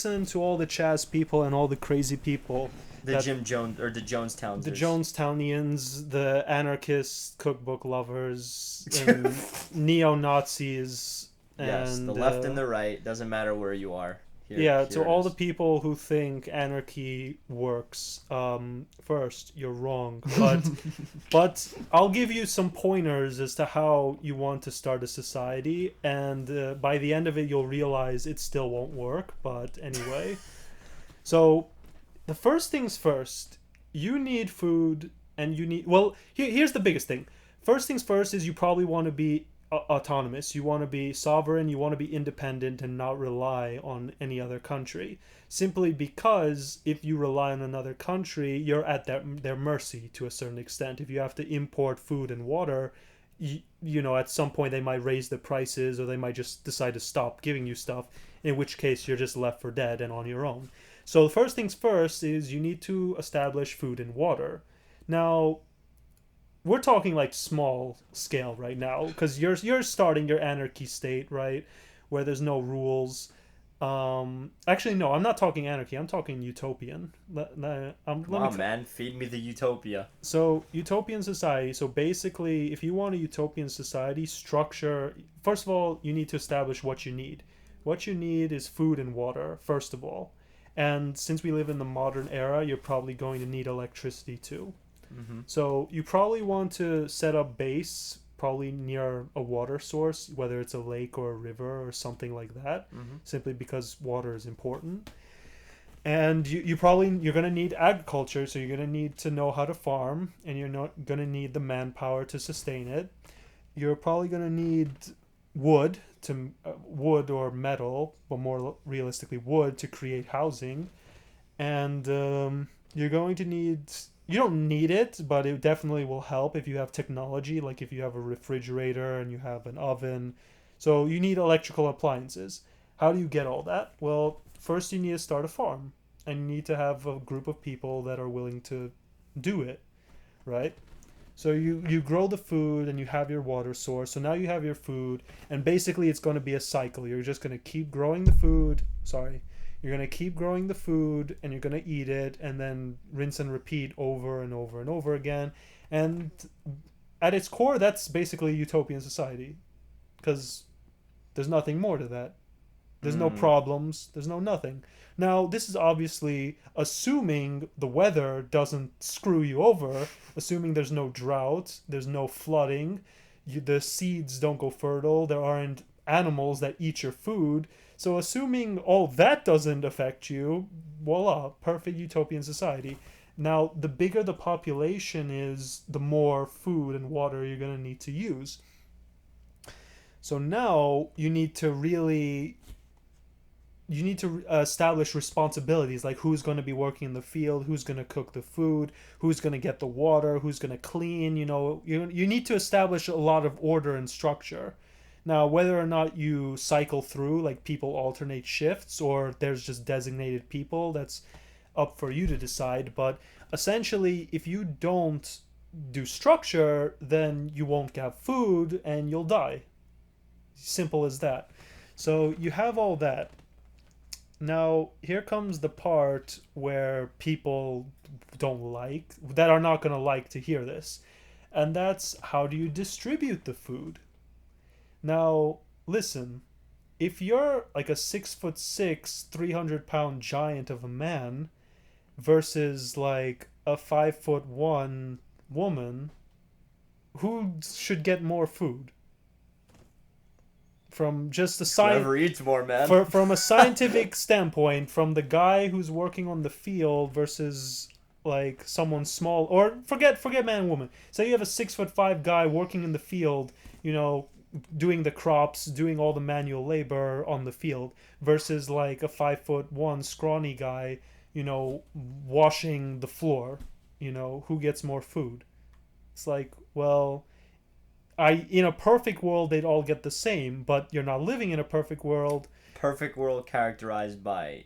listen to all the CHAZ people and all the crazy people. The Jim Jones or the Jonestowns. The Jonestownians, the anarchist cookbook lovers, and neo-Nazis. Yes, And the left and the right, doesn't matter where you are. To all the people who think anarchy works, first, you're wrong. But I'll give you some pointers as to how you want to start a society, and by the end of it, you'll realize it still won't work. But anyway, so the first things first, you need food, and you need. Well, here's the biggest thing. First things first is you probably want to be autonomous. You want to be sovereign, you want to be independent and not rely on any other country, simply because if you rely on another country, you're at their mercy to a certain extent. If you have to import food and water, you know, at some point they might raise the prices, or they might just decide to stop giving you stuff, in which case you're just left for dead and on your own. So the first things first is you need to establish food and water. Now, we're talking like small scale right now, because you're starting your anarchy state, right, where there's no rules. Actually, no, I'm not talking anarchy. I'm talking utopian. Come on, man, feed me the utopia. So utopian society. So basically, if you want a utopian society structure, first of all, you need to establish what you need. What you need is food and water, first of all. And since we live in the modern era, you're probably going to need electricity too. Mm-hmm. So you probably want to set up base probably near a water source, whether it's a lake or a river or something like that, simply because water is important. And you're going to need agriculture, so you're going to need to know how to farm, and you're not going to need the manpower to sustain it. You're probably going to need wood or metal, but more realistically wood, to create housing. And you're going to need. You don't need it, but it definitely will help if you have technology, like if you have a refrigerator and you have an oven. So you need electrical appliances. How do you get all that? Well, first you need to start a farm, and you need to have a group of people that are willing to do it, right? So you grow the food and you have your water source. So now you have your food, and basically it's going to be a cycle. You're just going to keep growing the food. You're going to keep growing the food, and you're going to eat it, and then rinse and repeat over and over and over again. And at its core, that's basically utopian society, because there's nothing more to that. There's no problems. There's no nothing. Now, this is obviously assuming the weather doesn't screw you over, assuming there's no drought, there's no flooding, the seeds don't go fertile, there aren't animals that eat your food. So assuming all that doesn't affect you, voila, perfect utopian society. Now, the bigger the population is, the more food and water you're going to need to use. So now you need to establish responsibilities, like who's going to be working in the field, who's going to cook the food, who's going to get the water, who's going to clean. You need to establish a lot of order and structure. Now, whether or not you cycle through, like people alternate shifts, or there's just designated people, that's up for you to decide. But essentially, if you don't do structure, then you won't have food and you'll die. Simple as that. So you have all that. Now, here comes the part where people that are not going to like to hear this. And that's, how do you distribute the food? Now, listen, if you're like a 6'6", 300-pound giant of a man versus like a 5'1" woman, who should get more food? From just a Whoever eats more, man. From a scientific standpoint, from the guy who's working on the field versus like someone small, or forget man and woman. Say you have a 6'5" guy working in the field, doing the crops, doing all the manual labor on the field, versus like a 5'1" scrawny guy, washing the floor. Who gets more food? It's like, well, in a perfect world they'd all get the same, but you're not living in a perfect world. Perfect world characterized by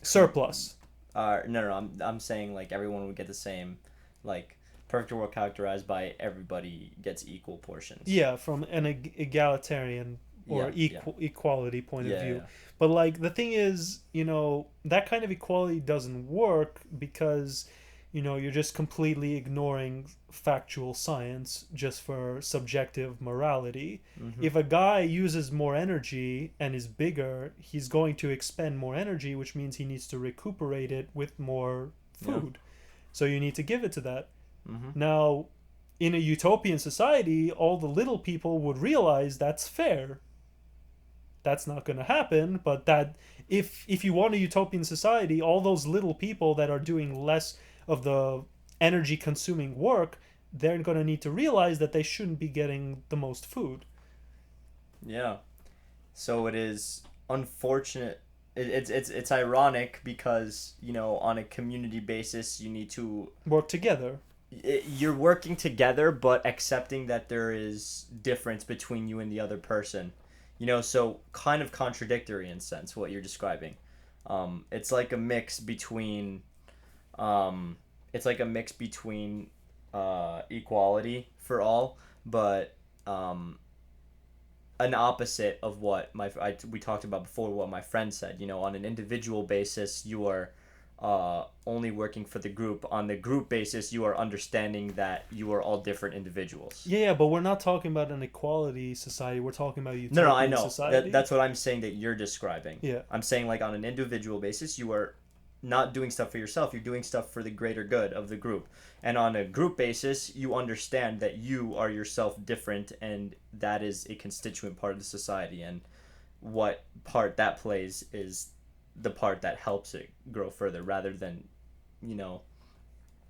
surplus. No, I'm saying like everyone would get the same, like perfect world characterized by everybody gets equal portions. Yeah, from an egalitarian or Yeah. equality point of Yeah. view. Yeah. But like the thing is, that kind of equality doesn't work because you're just completely ignoring factual science just for subjective morality. Mm-hmm. If a guy uses more energy and is bigger, he's going to expend more energy, which means he needs to recuperate it with more food. So you need to give it to that. Mm-hmm. Now, in a utopian society, all the little people would realize that's fair. That's not going to happen, but that if you want a utopian society, all those little people that are doing less of the energy consuming work, they're going to need to realize that they shouldn't be getting the most food. Yeah. So it is unfortunate. It's ironic because on a community basis you need to Work together. you're working together but accepting that there is difference between you and the other person. So kind of contradictory in sense what you're describing. It's like a mix between it's like a mix between equality for all, but an opposite of what we talked about before. What my friend said, on an individual basis, you are only working for the group. On the group basis, you are understanding that you are all different individuals. Yeah, but we're not talking about an equality society. We're talking about a utopian No, I know. society. That's what I'm saying that you're describing. Yeah. I'm saying like on an individual basis, you are not doing stuff for yourself. You're doing stuff for the greater good of the group. And on a group basis, you understand that you are yourself different, and that is a constituent part of the society. And what part that plays is the part that helps it grow further, rather than,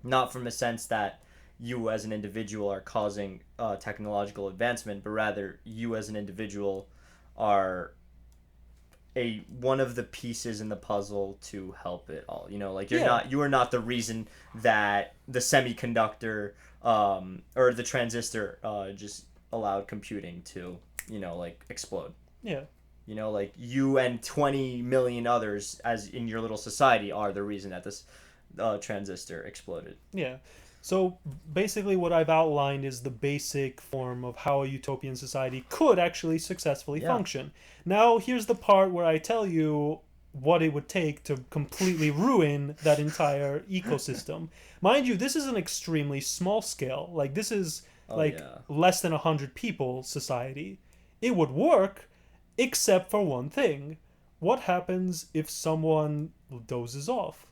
not from a sense that you as an individual are causing technological advancement, but rather you as an individual are one of the pieces in the puzzle to help it all. You are not the reason that the semiconductor or the transistor just allowed computing to explode. Yeah. Like you and 20 million others as in your little society are the reason that this transistor exploded. Yeah. So basically what I've outlined is the basic form of how a utopian society could actually successfully function. Now, here's the part where I tell you what it would take to completely ruin that entire ecosystem. Mind you, this is an extremely small scale. Like, this is less than 100 people society. It would work, except for one thing. What happens if someone dozes off?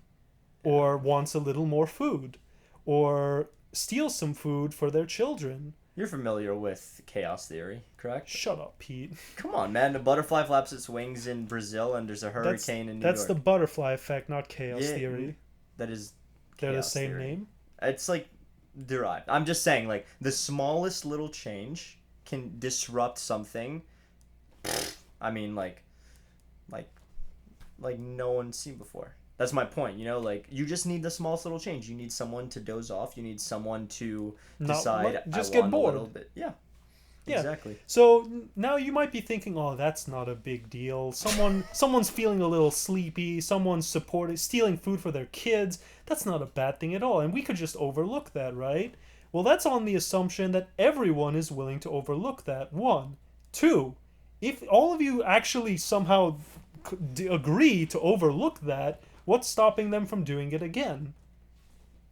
Or wants a little more food? Or steals some food for their children? You're familiar with chaos theory, correct? Shut up, Pete. Come on, man. The butterfly flaps its wings in Brazil and there's a hurricane in New York. That's the butterfly effect, not chaos theory. That is They're the same theory. name? It's like derived. I'm just saying, like, the smallest little change can disrupt something. I mean, like no one's seen before. That's my point, like, you just need the smallest little change. You need someone to doze off. You need someone to decide, just I get want bored. a little bit. Yeah, exactly. So now you might be thinking, oh, that's not a big deal. Someone's feeling a little sleepy. Someone's stealing food for their kids. That's not a bad thing at all. And we could just overlook that, right? Well, that's on the assumption that everyone is willing to overlook that. 1. 2, if all of you actually somehow agree to overlook that, what's stopping them from doing it again?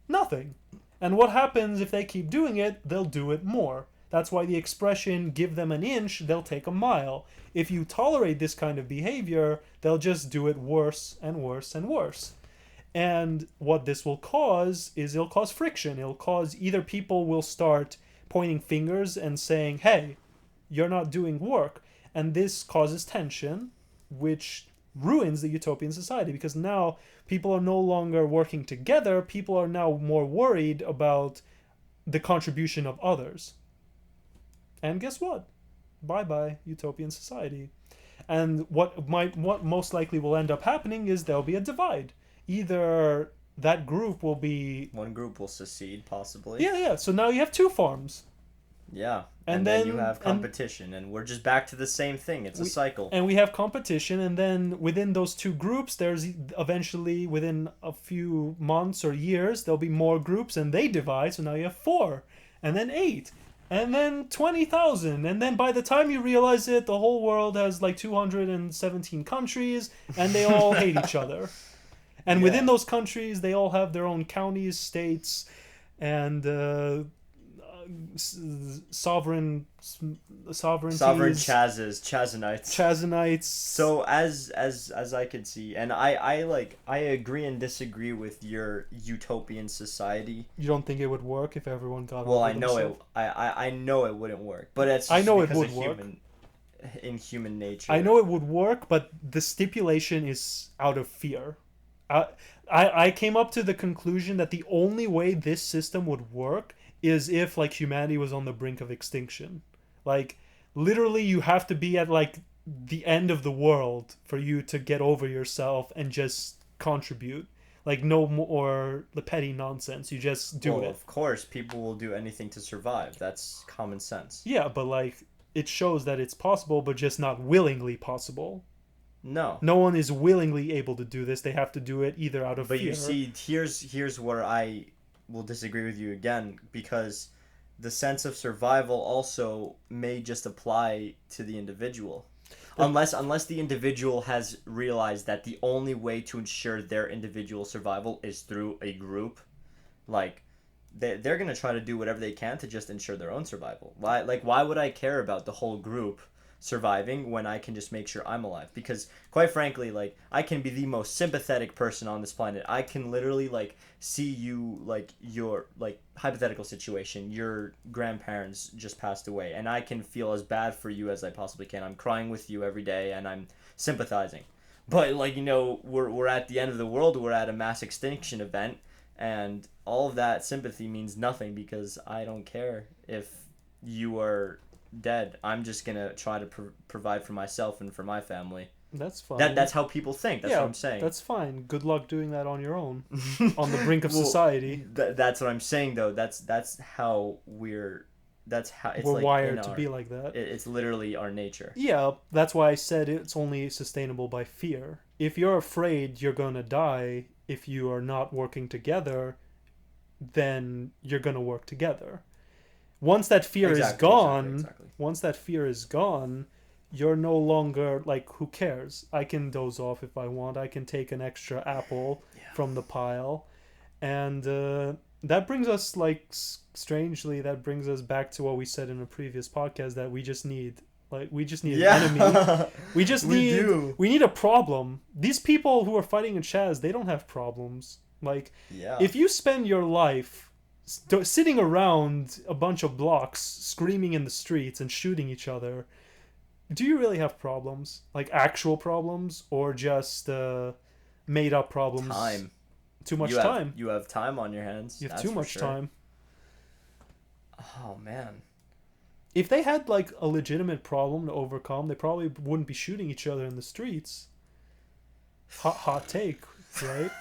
Nothing. And what happens if they keep doing it? They'll do it more. That's why the expression, give them an inch, they'll take a mile. If you tolerate this kind of behavior, they'll just do it worse and worse and worse. And what this will cause is it'll cause friction. It'll cause either people will start pointing fingers and saying, hey, you're not doing work. And this causes tension, which ruins the utopian society, because now people are no longer working together. People are now more worried about the contribution of others. And guess what? Bye-bye, utopian society. And what most likely will end up happening is there'll be a divide. Either that group will be... One group will secede, possibly. Yeah. So now you have 2 farms. Yeah. And then you have competition, and we're just back to the same thing. It's a cycle. And we have competition, and then within those 2 groups, there's eventually, within a few months or years, there'll be more groups, and they divide, so now you have 4, and then 8. and then 20,000, and then by the time you realize it, the whole world has like 217 countries, and they all hate each other. And within those countries, they all have their own counties, states, and sovereignties. Sovereign CHAZs, CHAZanites. So So as I could see, and I agree and disagree with your utopian society. you don't think it would work if everyone got Well, over I know themselves? I know it wouldn't work, but it's I just know it because would of work. in human nature. I know it would work, but the stipulation is out of fear. I came up to the conclusion that the only way this system would work is if like humanity was on the brink of extinction. Like literally you have to be at like the end of the world for you to get over yourself and just contribute. Like no more the petty nonsense. You just do Well, it. of course, people will do anything to survive. That's common sense. Yeah, but like it shows that it's possible but just not willingly possible. No. No one is willingly able to do this. They have to do it either out of But fear. you see, here's where I will disagree with you again, because the sense of survival also may just apply to the individual. Unless the individual has realized that the only way to ensure their individual survival is through a group, like they're gonna try to do whatever they can to just ensure their own survival. Why would I care about the whole group surviving when I can just make sure I'm alive? Because quite frankly, like I can be the most sympathetic person on this planet. I can literally like see you, like your like hypothetical situation, your grandparents just passed away, and I can feel as bad for you as I possibly can. I'm crying with you every day and I'm sympathizing. But like, we're at the end of the world, we're at a mass extinction event, and all of that sympathy means nothing because I don't care if you are dead. I'm just gonna try to provide for myself and for my family. That's fine. That's how people think. That's yeah, what I'm saying. That's fine. Good luck doing that on your own, on the brink of Well, society. That's what I'm saying though. That's how that's how it's We're like wired to be like that. It's literally our nature. Yeah, that's why I said it's only sustainable by fear. If you're afraid you're gonna die if you are not working together, then you're gonna work together. Once that fear is gone, exactly. once that fear is gone, you're no longer like, who cares? I can doze off if I want. I can take an extra apple from the pile, and that brings us like strangely. That brings us back to what we said in a previous podcast, that we just need an enemy. We just need a problem. These people who are fighting in CHAZ, they don't have problems. Like if you spend your life sitting around a bunch of blocks screaming in the streets and shooting each other, do you really have problems? Like actual problems, or just made up problems? Time. Too much time. You have time on your hands. You have too much time. Oh man. If they had like a legitimate problem to overcome, they probably wouldn't be shooting each other in the streets. Hot take, right?